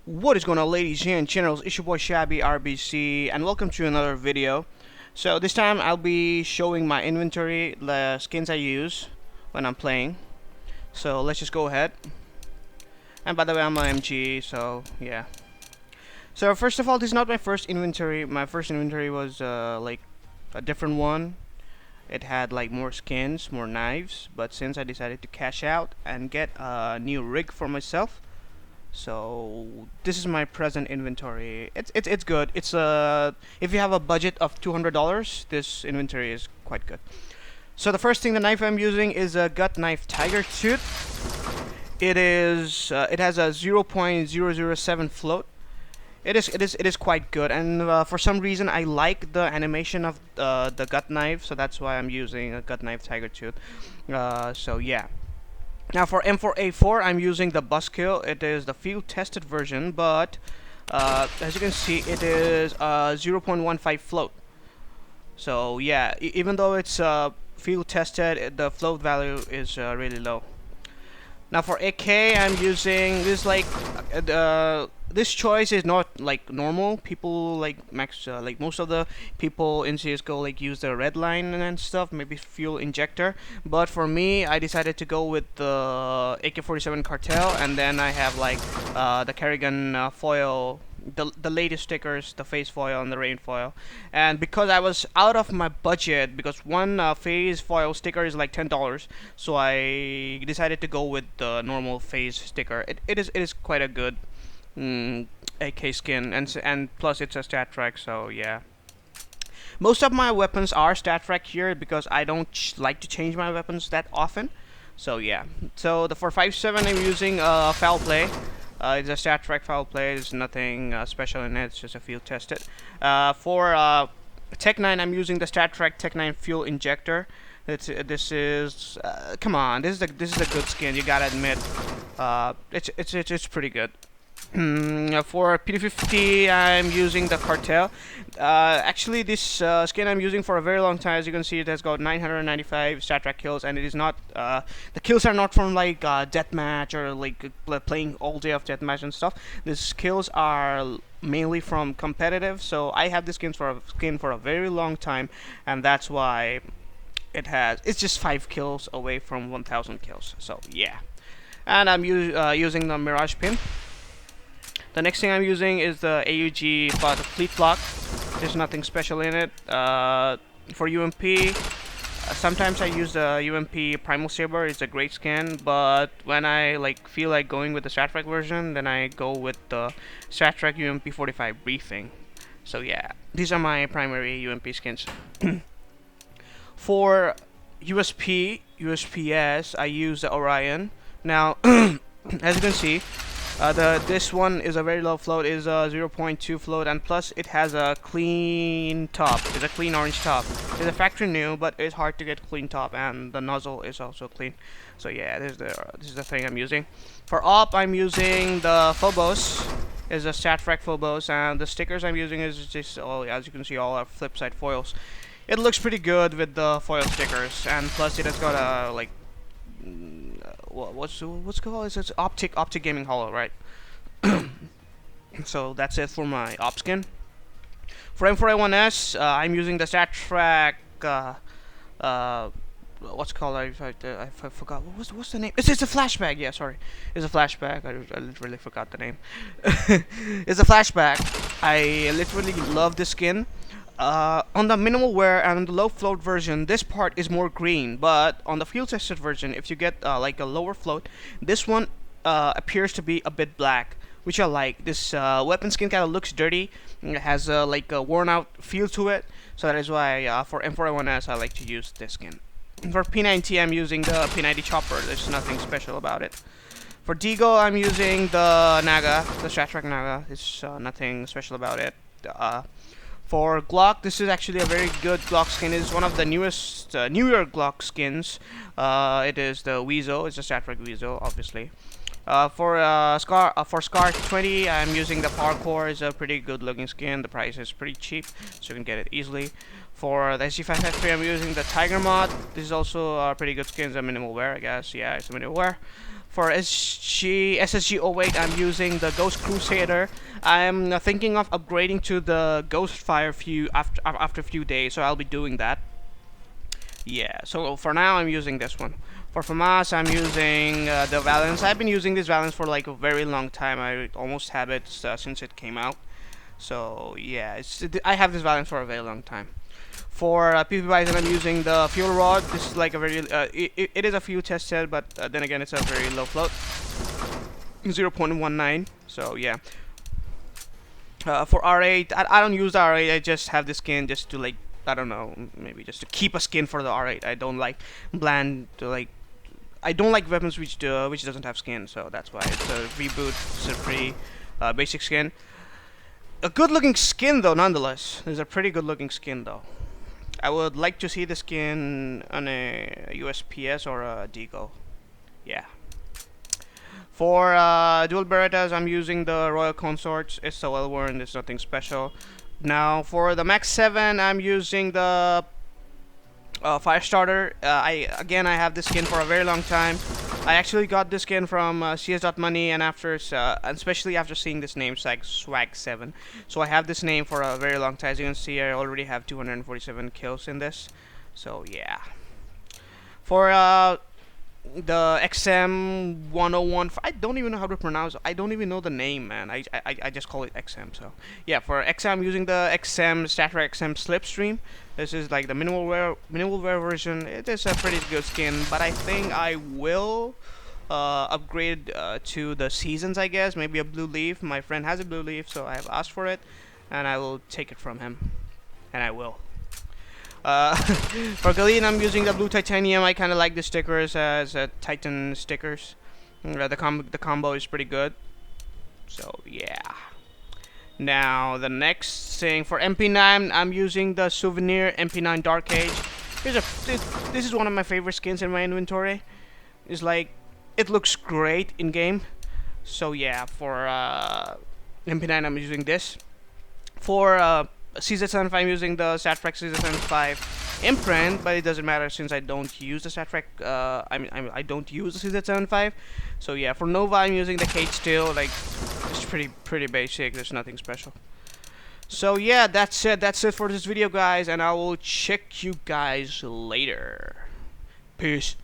What is going on, ladies and generals? It's your boy Shabby RBC, and welcome to another video. So this time I'll be showing my inventory, the skins I use when I'm playing. So let's just go ahead. And by the way, I'm an MG, so yeah. So first of all, this is not my first inventory. My first inventory was like a different one. It had like more skins, more knives, but since I decided to cash out and get a new rig for myself, so this is my present inventory. It's good. It's if you have a budget of $200, this inventory is quite good. So the first thing, the knife I'm using is a gut knife Tiger Tooth. It has a 0.007 float. It is quite good, and for some reason I like the animation of the gut knife, so that's why I'm using a gut knife Tiger Tooth. So yeah. Now for M4A4, I'm using the Buzzkill. It is the field tested version, but as you can see, it is a 0.15 float. So yeah, even though it's field tested, the float value is really low. Now for AK, I'm using this this choice is not like normal. People like most of the people in CS:GO like use the red line and stuff, maybe fuel injector. But for me, I decided to go with the AK-47 Cartel, and then I have like the Kerrigan foil. The latest stickers, the phase foil and the rain foil, and because I was out of my budget, because one phase foil sticker is like $10, so I decided to go with the normal phase sticker. It is quite a good AK skin, and plus it's a stat track, so yeah. Most of my weapons are stat track here because I don't like to change my weapons that often. So yeah. So for 5.7 I'm using foul play. It's a stat track foul play. There's nothing special in it. It's just a field tested. For Tech 9, I'm using the stat track Tech 9 fuel injector. This is come on. This is a good skin. You gotta admit. It's pretty good. For P250, I'm using the Cartel. Actually, this skin I'm using for a very long time. As you can see, it has got 995 stat track kills, and it is not. The kills are not from like deathmatch or like playing all day of deathmatch and stuff. These kills are mainly from competitive. So I have this skin for a very long time, and that's why it's just 5 kills away from 1,000 kills. So yeah, and I'm using the Mirage pin. The next thing I'm using is the AUG Fleet Block. There's nothing special in it. For UMP, sometimes I use the UMP Primal Saber. It's a great skin, but when I feel like going with the Stat Trek version, then I go with the Stat Trek UMP 45 Briefing. So yeah, these are my primary UMP skins. For USPS, I use the Orion. Now, as you can see, this one is a very low float, is a 0.2 float, and plus it has a clean top. It's a clean orange top. It's a factory new, but it's hard to get clean top, and the nozzle is also clean. So yeah, this is the thing I'm using. For op, I'm using the Phobos. Is a stat track Phobos, and the stickers I'm using is just as you can see, all are flip side foils. It looks pretty good with the foil stickers, and plus it has got a what's it called? It's optic gaming hollow, right? So that's it for my op skin. For M4A1S, I'm using the stat track. What's it called? I forgot. What's the name? It's a flashback. Yeah, sorry. It's a flashback. I literally forgot the name. It's a flashback. I literally love this skin. On the minimal wear and on the low float version, this part is more green, but on the field tested version, if you get like a lower float, this one appears to be a bit black, which I like. This weapon skin kind of looks dirty. It has like a worn out feel to it, so that is why for M4A1S I like to use this skin. For P90, I'm using the P90 Chopper. There's nothing special about it. For Deagle, I'm using the Naga, the Stat Trek Naga. There's nothing special about it. For Glock, this is actually a very good Glock skin. It is one of the newest, newer Glock skins. It is the Weasel. It's a Stat Trek Weasel, obviously. For Scar 20, I'm using the Parkour. It's a pretty good looking skin. The price is pretty cheap, so you can get it easily. For the SG553, I'm using the Tiger Mod. This is also a pretty good skin. It's a minimal wear, I guess. Yeah, it's a minimal wear. For SSG-08, I'm using the Ghost Crusader. I'm thinking of upgrading to the Ghostfire after a few days, so I'll be doing that. Yeah, so for now I'm using this one. For FAMAS, I'm using the Valence. I've been using this Valence for like a very long time. I almost have it since it came out. So yeah, I have this Valence for a very long time. For PvP Bison, I'm using the Fuel Rod. This is like a very, it is a fuel tested, but then again, it's a very low float. 0.19, so yeah. For R8, I don't use the R8, I just have the skin just to like, I don't know, maybe just to keep a skin for the R8. I don't like bland, I don't like weapons which doesn't have skin, so that's why it's a reboot. It's a pretty basic skin. A good looking skin though, nonetheless. It's a pretty good looking skin though. I would like to see the skin on a USPS or a Deagle. Yeah. For dual Berettas, I'm using the Royal Consorts. It's so well worn, there's nothing special. Now for the Max 7, I'm using the Firestarter. I have this skin for a very long time. I actually got this skin from CS.money, and especially after seeing this name, Swag7. So I have this name for a very long time. As you can see, I already have 247 kills in this. So yeah. For the XM101, I don't even know how to pronounce it. I don't even know the name, man. I just call it XM. So yeah, for XM, I'm using the XM StatTrak XM Slipstream. This is like the minimal wear version. It is a pretty good skin, but I think I will upgrade to the seasons, I guess. Maybe a blue leaf. My friend has a blue leaf, so I have asked for it, and I will take it from him, and I will. For Galeen, I'm using the blue titanium. I kind of like the stickers as Titan stickers. The combo is pretty good. So yeah. Now the next thing for MP9, I'm using the Souvenir MP9 Dark Age. This is one of my favorite skins in my inventory. It's like, it looks great in game. So yeah, for MP9, I'm using this. For CZ75, I'm using the StatTrak CZ75 imprint, but it doesn't matter since I don't use the StatTrak. I don't use the CZ75. So yeah, for Nova, I'm using the Cage Steel. Like, it's pretty basic. There's nothing special. So yeah, that's it. That's it for this video, guys, and I will check you guys later. Peace.